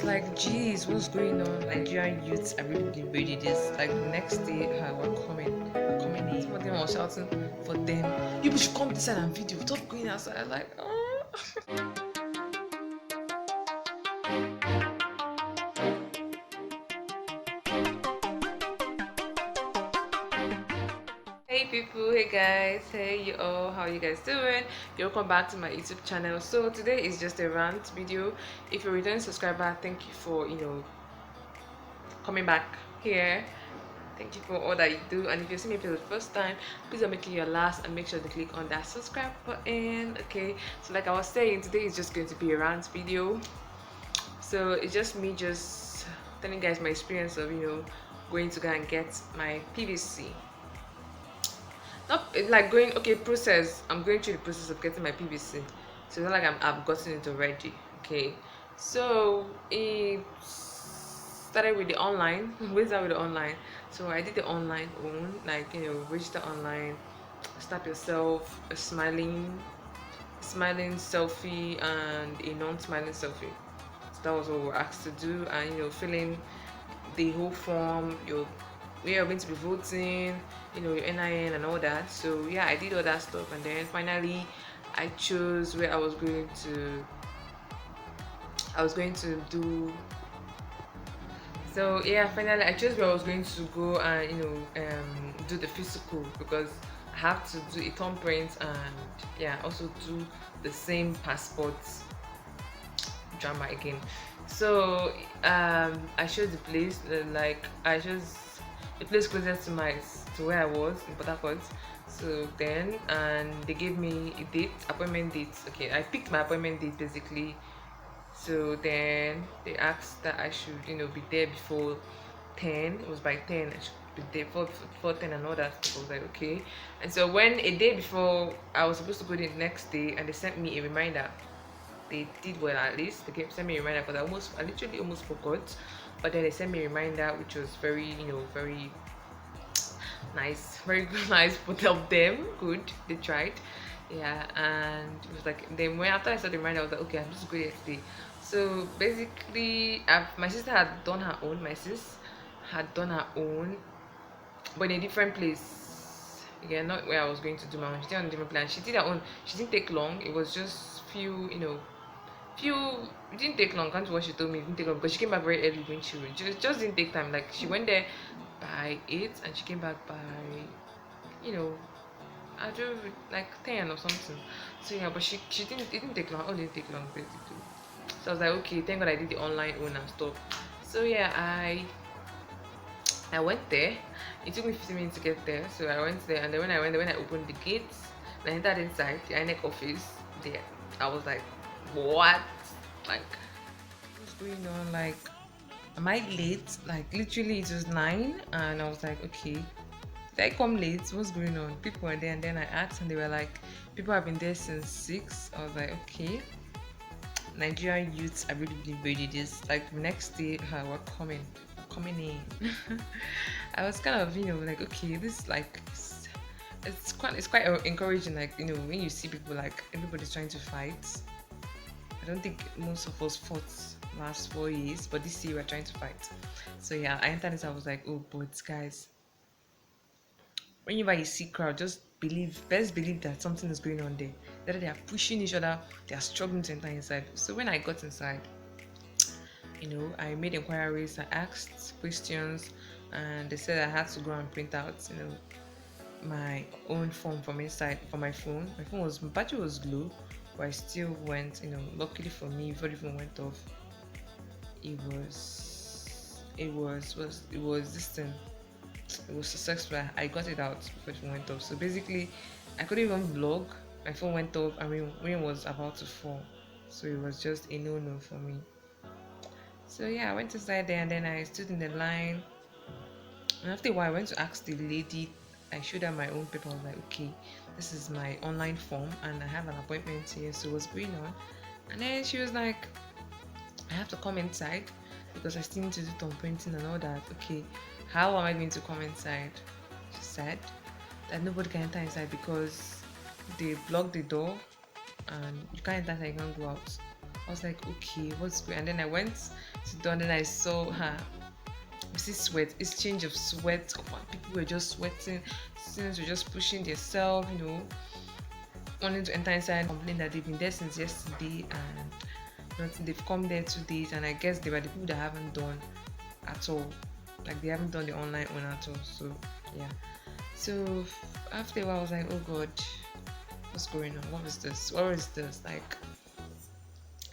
like, geez, what's going on? Nigerian youths are really being ready this. Like the next day, we're coming in. Some of them were shouting for them. You should come inside and video. Stop going outside. I'm like, oh. Hey people, hey guys, hey you all, how you guys doing? Welcome back to my YouTube channel. So today is just a rant video. If you're a returning subscriber, thank you for coming back here. Thank you for all that you do, and if you see me for the first time, please don't make it your last and make sure to click on that subscribe button. Okay, so like I was saying, today is just going to be a rant video. So it's just me just telling you guys my experience of going to go and get my PVC. Not like going, okay, process. I'm going through the process of getting my PVC. So it's not like I've gotten it already. Okay. So it started with the online. We started with the online. So I did the online one, like register online, start yourself, a smiling selfie and a non-smiling selfie. So that was what we were asked to do, and filling the whole form, where you're going to be voting, your NIN and all that. So yeah, I did all that stuff, and then finally I chose where I was going to do. So yeah, finally I chose where I was going to go and do the physical, because I have to do a thumbprint and yeah, also do the same passport drama again. So I chose the place, I chose the place closest to where I was in Port Harcourt. So then, and they gave me a appointment date. Okay, I picked my appointment date basically. So then they asked that I should be there before 10. It was by 10 I should be there before 10 and all that stuff. I was like, okay. And so when a day before I was supposed to go the next day, and they sent me a reminder, they did well. At least they sent me a reminder, because I literally almost forgot. But then they sent me a reminder, which was very very nice, very nice for them. Good, they tried. Yeah. And it was like, then when after I saw the reminder, I was like, okay, I'm just going yesterday. So basically, my sister had done her own. My sis had done her own, but in a different place. Yeah, not where I was going to do my own. She did on a different plan. She did her own. She didn't take long. It was just few. It didn't take long. Can't what she told me. It didn't take long, because she came back very early when she just didn't take time. Like, she went there by 8 and she came back by I drove like 10 or something. So yeah, but she didn't it didn't take long. Oh, it didn't take long basically. So I was like, okay, thank God I did the online one and stuff. So yeah, I went there. It took me 15 minutes to get there. So I went there, and then when I went there, when I opened the gates and I entered inside the Inec office, there I was like, what? Like, what's going on? Like, am I late? Like, literally it was 9, and I was like, okay, did I come late? What's going on? People were there, and then I asked, and they were like, people have been there since 6. I was like, okay. Nigerian youths are really being ready this. Like, the next day, we're coming in. I was kind of like, okay, this like it's quite encouraging. Like, when you see people, like, everybody's trying to fight. I don't think most of us fought last 4 years, but this year we're trying to fight. So yeah, I entered this. I was like, oh, but guys, whenever you see crowd, just best believe that something is going on there. That they are pushing each other, they are struggling to enter inside. So when I got inside, I made inquiries, I asked questions, and they said I had to go and print out, my own form from inside for my phone. My battery was low, but I still went. Luckily for me, before the phone went off, it was this thing. It was successful. I got it out before the phone went off. So basically, I couldn't even vlog. My phone went off. I mean, when it was about to fall, so it was just a no for me. So yeah, I went inside there, and then I stood in the line. And after a while, I went to ask the lady. I showed her my own paper. I was like, okay, this is my online form, and I have an appointment here. So what's going on? And then she was like, I have to come inside because I still need to do thumb printing and all that. Okay, how am I going to come inside? She said that nobody can enter inside because they blocked the door and you can't enter inside, you can't go out. I was like, okay, what's going on? And then I went to do, and then I saw her. You see sweat, it's change of sweat. People were just sweating, students were just pushing themselves, wanting to enter inside, complain that they've been there since yesterday and nothing. They've come there 2 days, and I guess they were the people that haven't done at all. Like they haven't done the online one at all. So yeah. So after a while, I was like, oh god, what's going on? What is this? What is this? Like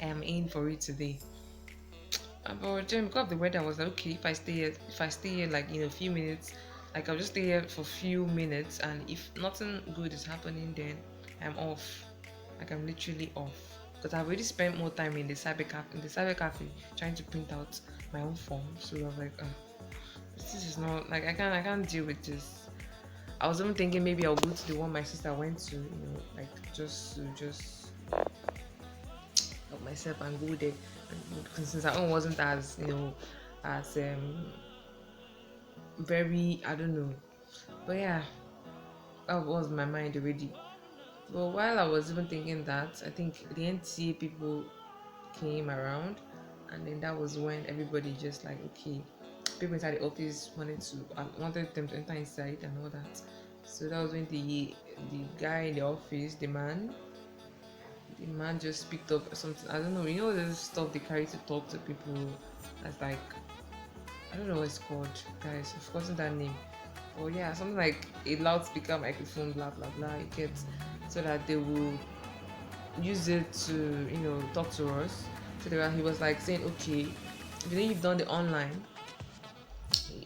I am in for it today. But then because of the weather, I was like, okay, if I stay here like a few minutes, like I'll just stay here for a few minutes, and if nothing good is happening, then I'm off. Like I'm literally off because I've already spent more time in the cyber cafe trying to print out my own form. So I was like, this is not like I can't deal with this. I was even thinking maybe I'll go to the one my sister went to, like just help myself and go there. And since her own wasn't as as very, I don't know, but yeah, that was my mind already. But while I was even thinking that, I think the NTA people came around, and then that was when everybody just like, okay, people inside the office wanted them to enter inside and all that. So that was when the guy in the office, the man just picked up something. I don't know. This stuff they carry to talk to people. That's like, I don't know what it's called, guys. I've forgotten that name. But yeah, something like a loudspeaker, microphone, blah blah blah. You get, so that they will use it to talk to us. So he was like saying, okay, if you've done the online,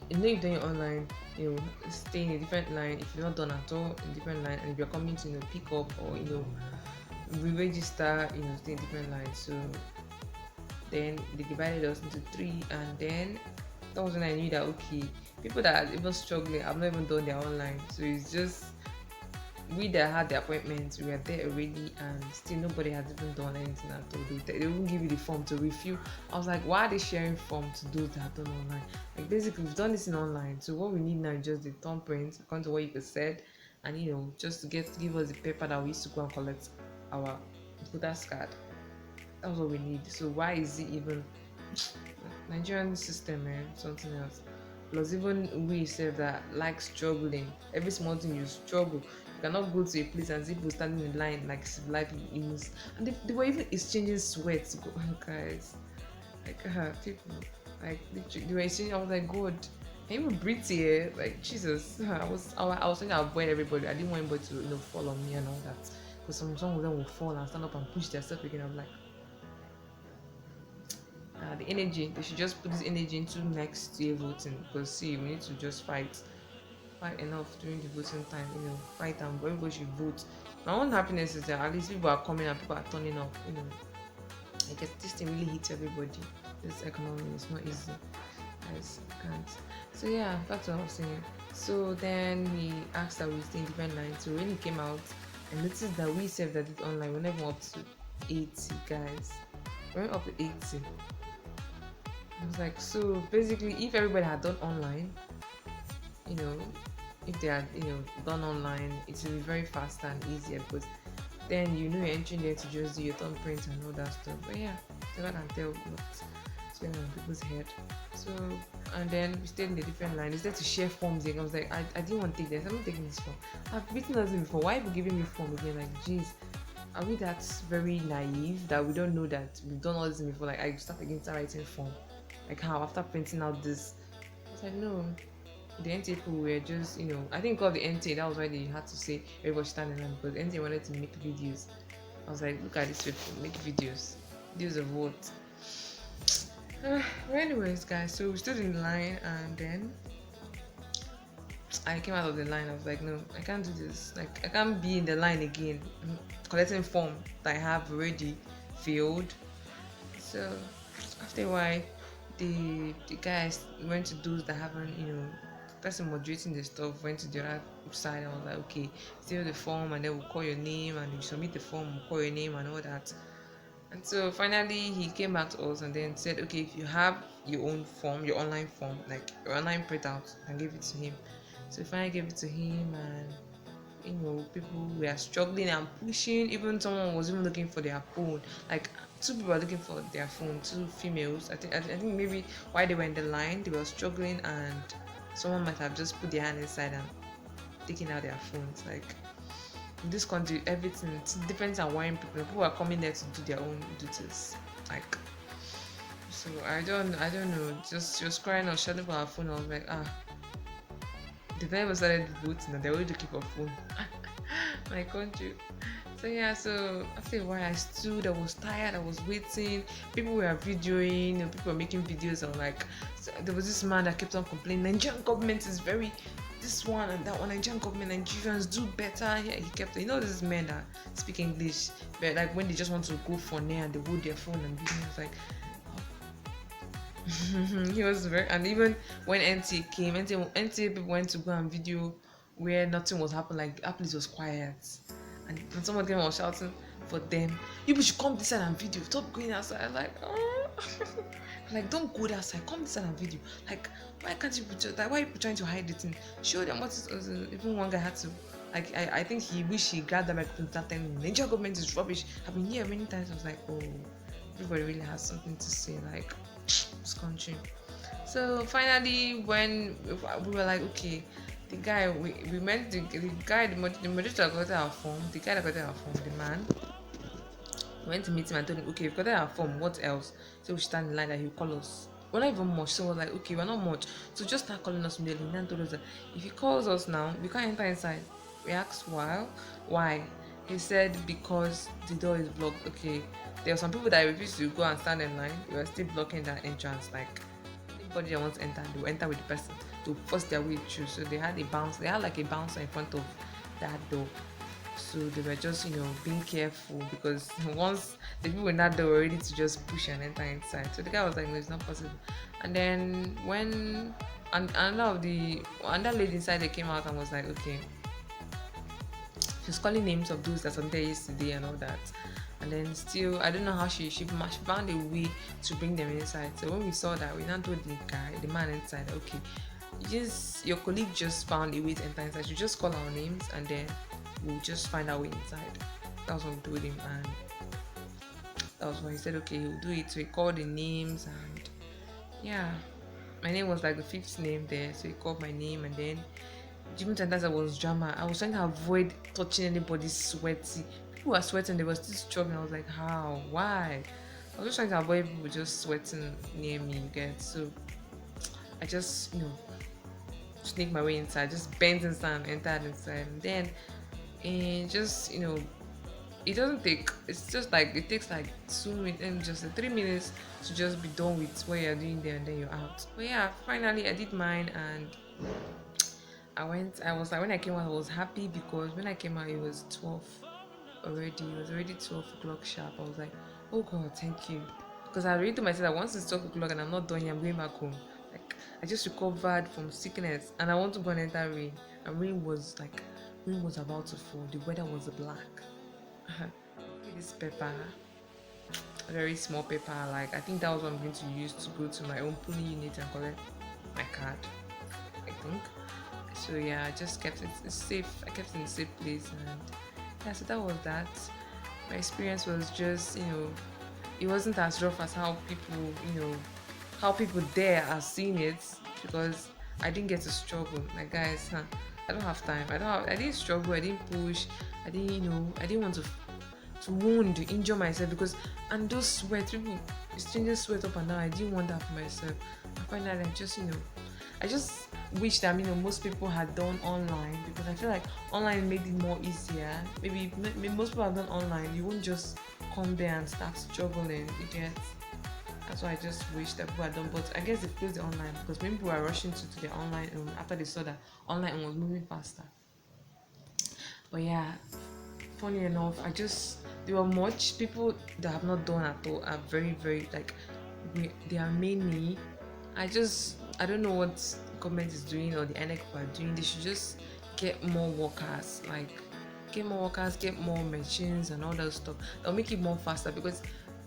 you've done your online, stay in a different line. If you're not done at all, in a different line, and if you're coming to pick up or re-register, stay in different lines. So then they divided us into three, and then that was when I knew that okay, people that are even struggling have not even done their online. So it's just we that had the appointments, we were there already, and still nobody has even done anything at all. They won't give you the form to refill. I was like, why are they sharing form to those that have done online? Like basically, we've done this in online, so what we need now is just the thumbprint, according to what you said, and just to give us the paper that we used to go and collect our voters card. That was what we need. So why is it even Nigerian system, man? Something else. Plus, even we say that like struggling, every small thing you struggle. You cannot go to a place and see people standing in line like civilized humans, and they were even exchanging sweats, guys. Like people, like they were exchanging. I was like, God, can you breathe here? Like Jesus, I was trying to avoid everybody. I didn't want anybody to fall on me and all that, because some of them will fall and stand up and push themselves again. I'm like, the energy, they should just put this energy into next year voting, because see, we need to just fight enough during the voting time, fight, and everybody should vote. My own happiness is that at least people are coming and people are turning up. I guess this thing really hits everybody. This economy is not easy, guys, can't. So yeah, back to what I was saying. So then he asked that we stay in different lines. So when he came out, I noticed that we saved that it online, we never up to 80, guys. We went up to 80. I was like, so basically, if everybody had done online, you know, if they had, done online, it will be very fast and easier, because then you're entering there to just do your thumbprint and all that stuff. But yeah, never can tell what's going on people's head. So, and then we stayed in a different line. Instead to share forms again, I was like, I didn't want to take this. I'm not taking this form. I've written this before. Why are you giving me form again? Like, jeez. Are we that very naive that we don't know that we've done all this before? Like, I start writing form. Like how after printing out this, I was like, no. The NTA people were just, I think of the NTA, that was why they had to say everybody standing on, because NTA wanted to make videos. I was like, look at this people, make videos. Videos of what? Well, anyways, guys, so we stood in the line, and then I came out of the line. I was like, no, I can't do this. Like, I can't be in the line again, collecting form that I have already filled. So after a while, the guys went to those that haven't, person moderating the stuff went to the other side. I was like, okay, fill the form, and then we'll call your name, and you submit the form, we'll call your name and all that. And so finally he came back to us and then said, okay, if you have your own form, your online form, like your online printout, and give it to him. So finally gave it to him, and people were struggling and pushing. Even someone was even looking for their phone. Like two people were looking for their phone, two females. I think maybe while they were in the line, they were struggling, and someone might have just put their hand inside and taken out their phones. Like in this country, everything it depends on why people are coming there to do their own duties. Like so, I don't know. Just she was crying or shouting for her phone. I was like, the time I started voting, and they're already looking for phone. My country. So yeah, so after a while I stood, I was tired, I was waiting, people were videoing, and people were making videos of like so there was this man that kept on complaining, Nigerian government is very this one and that one, Nigerian government, Nigerians do better. Yeah, he kept these men that speak English, but like when they just want to go for near and they hold their phone and video, it's like he was very and even when NTA came, NTA people went to go and video where nothing was happening, like the place was quiet. And someone came and was shouting for them. You should come this side and video. Stop going outside. Like, oh. Like, don't go that side. Come this side and video. Like, why can't you put like why are you trying to hide the thing? Show them what is even one guy had to like I think he wished he grabbed that microphone and started telling him Nigeria government is rubbish. I've been here many times. I was like, oh, everybody really has something to say, like this country. So finally when we were like, okay, the guy we met the guy the moderator got our form, the guy that got our form, the man went to meet him and told him, okay, we've got our form, what else? So we stand in line that he'll call us. We're not even much, so we're like, okay, we're not much, so just start calling us immediately. And then told us that if he calls us now we can't enter inside. We asked why. He said because the door is blocked. Okay, there are some people that refuse to go and stand in line. We were still blocking that entrance. Like anybody that wants to enter, they will enter with the person to force their way through. So they had like a bouncer in front of that door. So they were just, being careful because once the people in that door were ready to just push and enter inside. So the guy was like, no, it's not possible. And then when another lady inside they came out and was like, okay, she's calling names of those that were there yesterday and all that. And then still, I don't know how she found a way to bring them inside. So when we saw that, we now told the man inside, okay, your colleague just found a way to enter inside. You just call our names and then we'll just find our way inside. That was what we told him, and that was why he said, okay, he'll do it. So he called the names, and yeah, my name was like the fifth name there. So he called my name, and then Jimmy Tantasa was drama. I was trying to avoid touching anybody sweaty. People were sweating, they were still struggling. I was like, how? Why? I was just trying to avoid people just sweating near me, you get. So I just, sneak my way inside, just bent inside and entered inside. And then just, it doesn't take, it's just like, it takes like 2 minutes and just 3 minutes to just be done with what you're doing there, and then you're out. But yeah, finally I did mine, and I was like, when I came out I was happy because when I came out it was 12 already. It was already 12 o'clock sharp. I was like, oh God, thank you. Because I already told myself that once it's 12 o'clock and I'm not done here, I'm going back home. Like, I just recovered from sickness and I want to go and enter rain. And rain was about to fall. The weather was black. This paper, a very small paper, like I think that was what I'm going to use to go to my own polling unit and collect my card, I think. So yeah, I just kept it safe. I kept it in a safe place, and yeah, so that was that. My experience was just, it wasn't as rough as how people there are seeing it, because I didn't get to struggle. Like, guys, I don't have time. I didn't struggle. I didn't push. I didn't want to injure myself, because and those sweat, people, strangers sweat up and down. I didn't want that for myself. And finally, I just wish that most people had done online, because I feel like online made it more easier. Maybe most people have done online. You won't just come there and start struggling. You get. That's why I just wish that people had done. But I guess they closed the online because many people were rushing to their online after they saw that online was moving faster. But yeah, funny enough, there were much people that have not done at all are very, very, like, they are many. I don't know what government is doing or the Inec are doing. They should just get more workers, get more machines and all that stuff. They'll make it more faster, because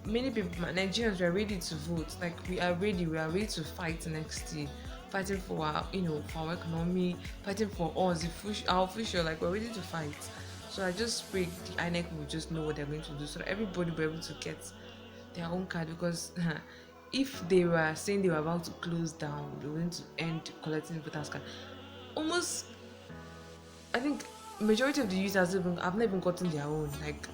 many people, Nigerians, are ready to vote. Like, we are ready to fight next year, fighting for our, for our economy, fighting for us, our future. Like, we're ready to fight. So I just pray the INEC will just know what they're going to do, so that everybody will be able to get their own card because if they were saying they were about to close down, they were going to end collecting voters card. Almost, I think majority of the users even have not even gotten their own. Like,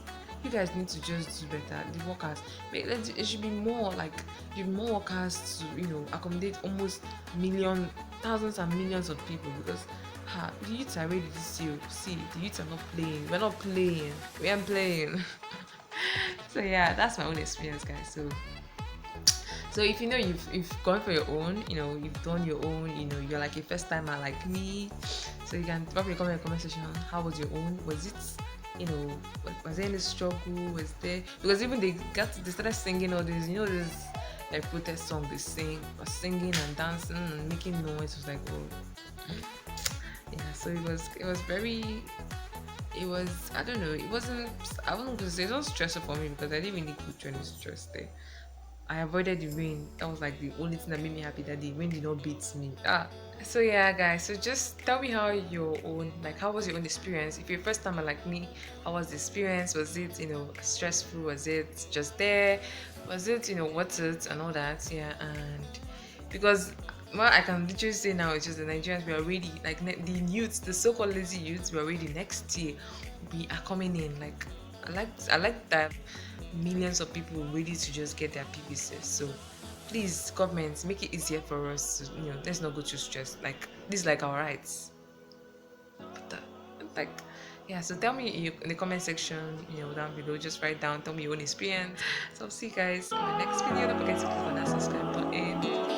you guys need to just do better. The workers, it should be more like give more workers to accommodate almost million, thousands and millions of people because the youths are ready to see the youths are not playing. We're not playing. We aren't playing. So yeah, that's my own experience, guys. So if you've gone for your own, you've done your own, you're like a first timer like me, so you can probably comment in the comment section. How was your own? Was it, was there any struggle? Was there, because even they started singing all this, this like protest song they sing, was singing and dancing and making noise. It was like, oh, yeah. So it was very. It was, I don't know. I wasn't gonna say it was stressful for me because I didn't really put any stress there. I avoided the rain. That was like the only thing that made me happy that the rain did not beat me. So yeah, guys. So just tell me how your own, like, how was your own experience? If you're a first timer like me, how was the experience? Was it, stressful? Was it just there? Was it, what's it and all that? Yeah, and because what I can literally say now is just the Nigerians, we are ready. Like the youths, the so-called lazy youths, we are ready. Next year, we are coming in. Like I like that millions of people ready to just get their PVC. So please, government, make it easier for us. Let's not go too stressed. Like this is like our rights. But, like, yeah. So tell me in the comment section, down below. Just write down. Tell me your own experience. So I'll see you guys in my next video. Don't forget to click on that subscribe button.